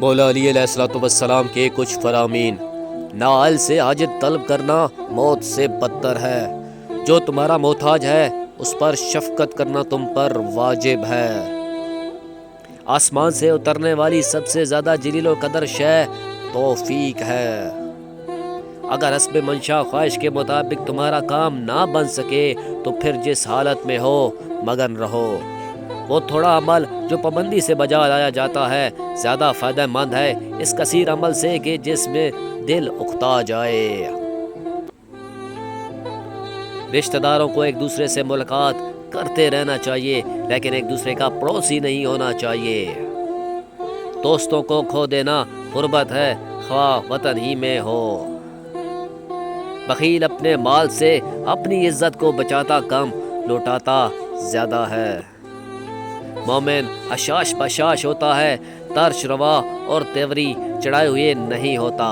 مولا علی علیہ الصلوۃ والسلام کے کچھ فرامین: نااہل سے حاجت طلب کرنا موت سے بدتر ہے۔ جو تمہارا محتاج ہے اس پر شفقت کرنا تم پر واجب ہے۔ آسمان سے اترنے والی سب سے زیادہ جلیل و قدر شے توفیق ہے۔ اگر حسب منشا خواہش کے مطابق تمہارا کام نہ بن سکے تو پھر جس حالت میں ہو مگن رہو۔ وہ تھوڑا عمل جو پابندی سے بجا لایا جاتا ہے زیادہ فائدہ مند ہے اس کثیر عمل سے کہ جس میں دل اکتا جائے۔ رشتہ داروں کو ایک دوسرے سے ملاقات کرتے رہنا چاہیے لیکن ایک دوسرے کا پڑوسی نہیں ہونا چاہیے۔ دوستوں کو کھو دینا غربت ہے خواہ وطن ہی میں ہو۔ بخیل اپنے مال سے اپنی عزت کو بچاتا کم لوٹاتا زیادہ ہے۔ مومن حشاش بشاش ہوتا ہے، ترش روا اور تیوری چڑھائے ہوئے نہیں ہوتا۔